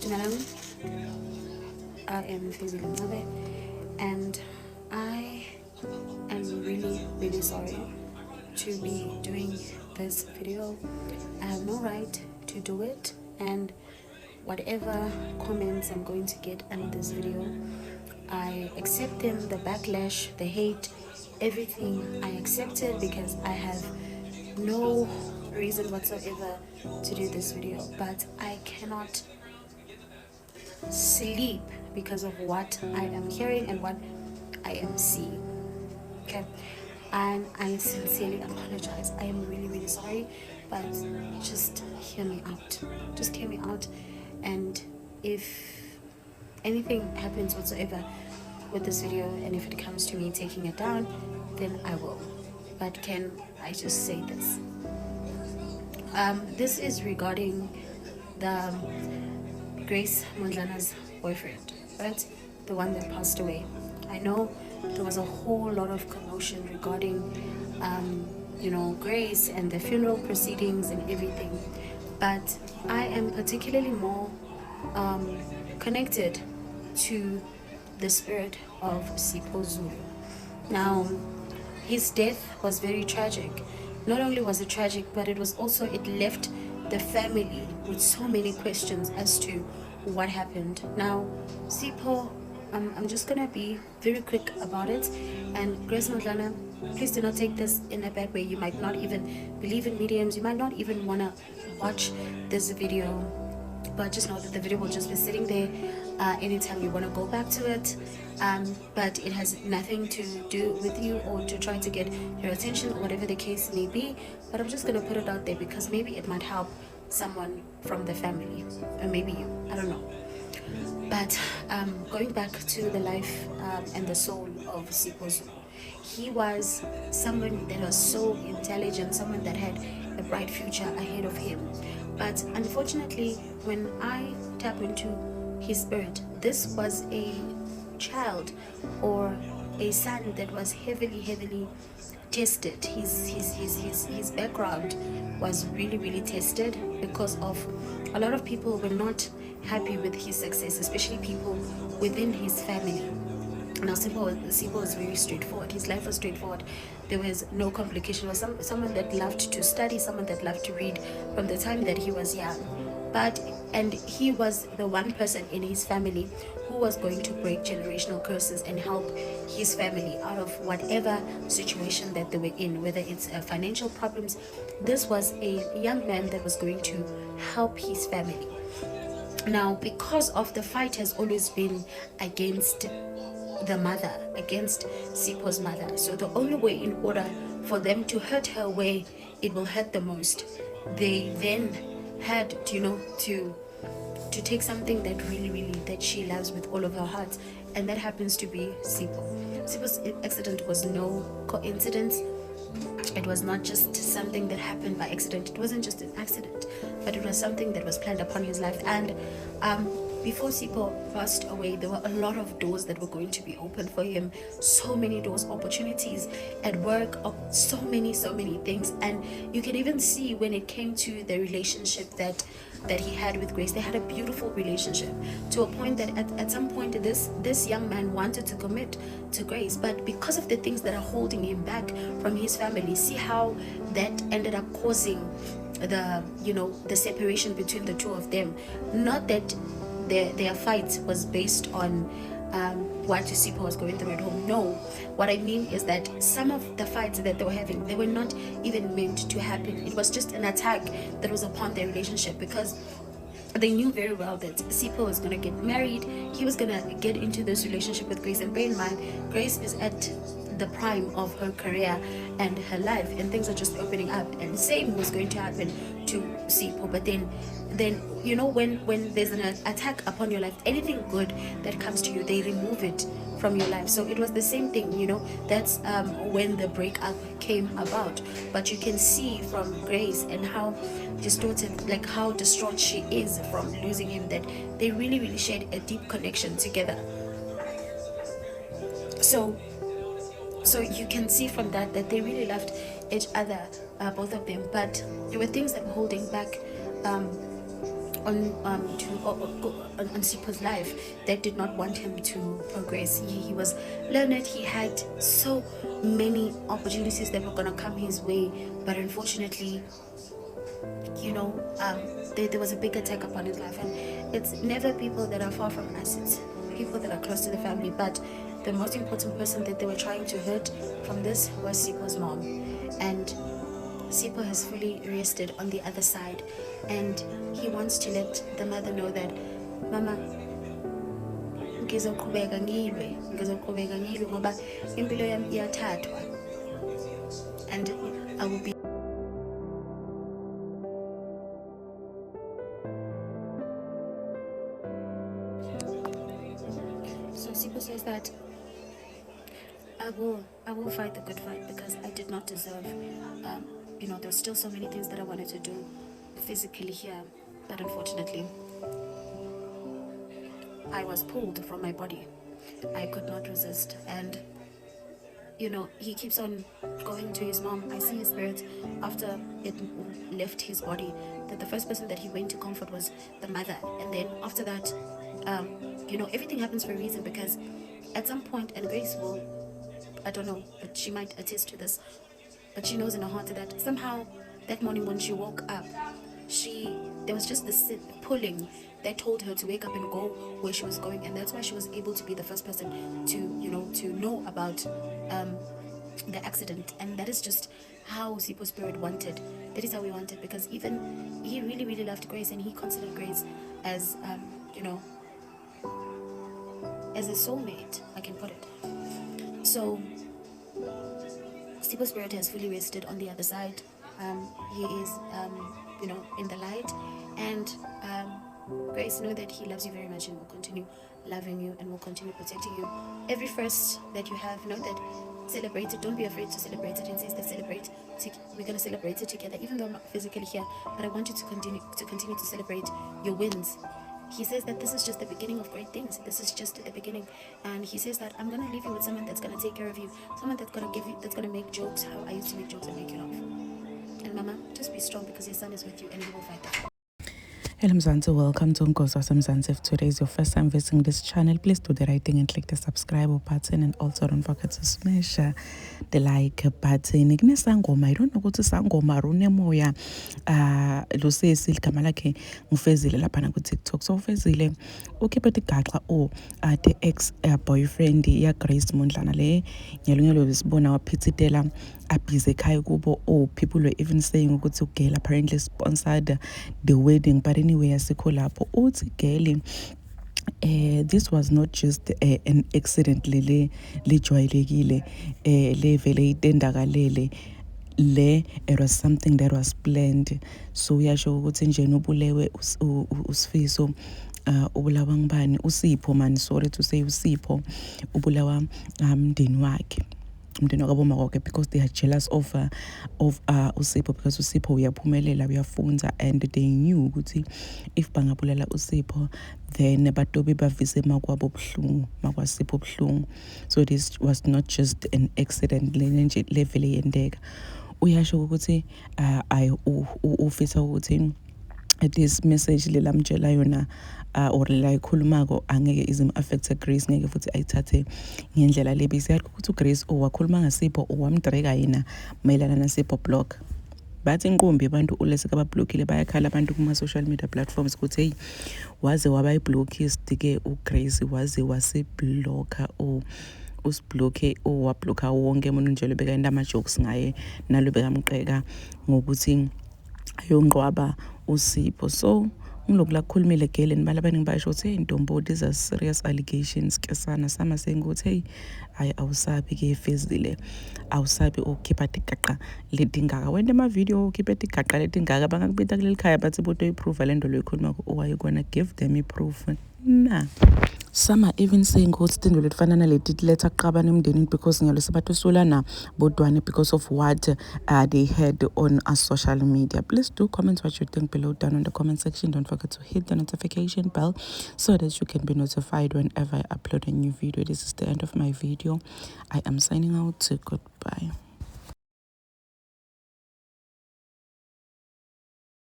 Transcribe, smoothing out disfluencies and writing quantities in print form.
Dumelang. I am Fezile Xposing, and I am really sorry to be doing this video. I have no right to do it, and whatever comments I'm going to get under this video, I accept them, the backlash, the hate, everything. I accept it because I have no reason whatsoever to do this video, but I cannot sleep because of what I am hearing and what I am seeing. Okay, and I sincerely apologize. I am really sorry, but just hear me out. Just hear me out, and if anything happens whatsoever with this video, and if it comes to me taking it down, then I will. But can I just say this? This is regarding the Grace Mondlana's boyfriend, right? The one that passed away. I know there was a whole lot of commotion regarding, Grace and the funeral proceedings and everything. But I am particularly more connected to the spirit of Sibo Zulu. Now, his death was very tragic. Not only was it tragic, but it left the family with so many questions as to what happened. Now, Sipho, I'm just gonna be very quick about it. And Grace Mondlana, please do not take this in a bad way. You might not even believe in mediums. You might not even wanna watch this video, but just know that the video will just be sitting there anytime you want to go back to it. But it has nothing to do with you or to try to get your attention or whatever the case may be. But I'm just going to put it out there because maybe it might help someone from the family, or maybe you, I don't know. But going back to the life and the soul of Sibo Zulu, he was someone that was so intelligent, someone that had a bright future ahead of him. But unfortunately, when I tap into his spirit, this was a child or a son that was heavily tested. His background was really tested because of a lot of people were not happy with his success, especially people within his family. Now, Sibo was very straightforward. His life was straightforward. There was no complication. He was someone that loved to study, someone that loved to read from the time that he was young. And he was the one person in his family who was going to break generational curses and help his family out of whatever situation that they were in, whether it's financial problems. This was a young man that was going to help his family. Now, because of the fight has always been against the mother, against Sipo's mother, so the only way in order for them to hurt her where it will hurt the most, they then had to take something that really that she loves with all of her heart, and that happens to be Sibo. Sibo's accident was no coincidence. It was not just something that happened by accident. It wasn't just an accident, but it was something that was planned upon his life. And before Sibo passed away, there were a lot of doors that were going to be opened for him. So many doors, opportunities at work, so many things. And you can even see when it came to the relationship that he had with Grace. They had a beautiful relationship to a point that at some point this young man wanted to commit to Grace, but because of the things that are holding him back from his family, see how that ended up causing the separation between the two of them. Not that their fight was based on what Sibo was going through at home. No, what I mean is that some of the fights that they were having, they were not even meant to happen. It was just an attack that was upon their relationship, because they knew very well that Sibo was going to get married. He was going to get into this relationship with Grace, and bear in mind, Grace is at the prime of her career and her life, and things are just opening up, and same was going to happen to Sibo. But then when there's an attack upon your life, anything good that comes to you, they remove it from your life. So it was the same thing, that's when the breakup came about. But you can see from Grace and how distorted, like how distraught she is from losing him, that they really shared a deep connection together. So you can see from that they really loved each other, both of them. But there were things that were holding back on Sipho's life that did not want him to progress. He was learned. He had so many opportunities that were gonna come his way, but unfortunately, there was a big attack upon his life. And it's never people that are far from us, it's people that are close to the family. But the most important person that they were trying to hurt from this was Sipho's mom. And Sibo has fully rested on the other side, and he wants to let the mother know that, Mama, ngizoqhubeka ngilwe ngoba impilo yami iyathathwa, and I will be. So Sibo says that I will fight the good fight, because I did not deserve. There's still so many things that I wanted to do physically here, but unfortunately, I was pulled from my body. I could not resist, and he keeps on going to his mom. I see his spirit after it left his body, that the first person that he went to comfort was the mother, and then after that, everything happens for a reason, because at some point, and Grace will, I don't know, but she might attest to this, but she knows in her heart that somehow that morning when she woke up, there was just this pulling that told her to wake up and go where she was going, and that's why she was able to be the first person to know about the accident. And that is just how Sipo's spirit wanted. That is how he wanted, because even he really, really loved Grace, and he considered Grace as as a soulmate, I can put it. So Sipo's spirit has fully rested on the other side. He is, in the light. And Grace, know that he loves you very much, and will continue loving you, and will continue protecting you. Every first that you have, know that, celebrate it. Don't be afraid to celebrate it. And says that we're going to celebrate it together, even though I'm not physically here. But I want you to continue to celebrate your wins. He says that this is just the beginning of great things. This is just the beginning. And he says that I'm going to leave you with someone that's going to take care of you. Someone that's going to make jokes how I used to make jokes and make you laugh. And Mama, just be strong, because your son is with you, and he will fight that. Hello Mzansi, welcome to Unkozo Mzansi. If today is your first time visiting this channel, please do the right thing and click the subscribe button, and also don't forget to smash the like button. I don't know what to sangoma rune moya lusesi ligama lakhe ngufezile lapha ku TikTok. So Fezile ukhiphe igaxa the ex boyfriend ya Grace Mondlana le nyalungelo bisibona waphithitela abhize ekhaya kubo. People were even saying ukuthi ugela apparently sponsored the wedding, but anyway asikho lapho. Uthi geli this was not just an accident le jwayelekile le vele itendakalele it was something that was planned. So uyasho ukuthi nje nobulewe uSifiso ubulawa ngibani uSipho, man, sorry to say uSipho ubulawa mndeni wakhe because they are jealous of uSipho, because uSipho uyaphumelela uyafunza, and they knew ukuthi if bangabulala uSipho then batobe bavise makwabo makwasipho buhlungu. So this was not just an accident nje level yendeka. Uyasho ukuthi ufisa ukuthi this message lelamtshela yona or la ikhulumako angeke izim affect Grace, ngeke futhi ayithathe ngendlela lebi. Siyazi ukuthi uGrace wakhuluma ngaSipho wamdreka yena mayelana naSipho block, bathi inqumbi abantu uleseka bablokile bayakhala abantu kuma social media platforms ukuthi hey waze wabayiblockist ke uGrace waze wasiblocker usibloke wablocker wonke umuntu nje lebeka ama jokes ngaye nalo bekamqeka ngokuthi ayonqwaba uSipho. So ngilokula khulumile gele nibala abaningi bayisho ukuthi hey Ntombo, these are serious allegations ke sana sama saying ukuthi hey awusabi ke Fezile, awusabi ukhipha igaqa ledingaka. Wena ama video ukhipha igaqa ledingaka bangakubita kuleli khaya bathi boto iproof lento lo ikhuluma ko are you gonna give them a proof? Nah. Some are even saying ukuthi into letfana naleti letha qabana emndenini because nyalo sabathu solana bodwane because of what they had on social media. Please do comment what you think below down in the comment section. Don't forget to hit the notification bell so that you can be notified whenever I upload a new video. This is the end of my video. I am signing out. Goodbye.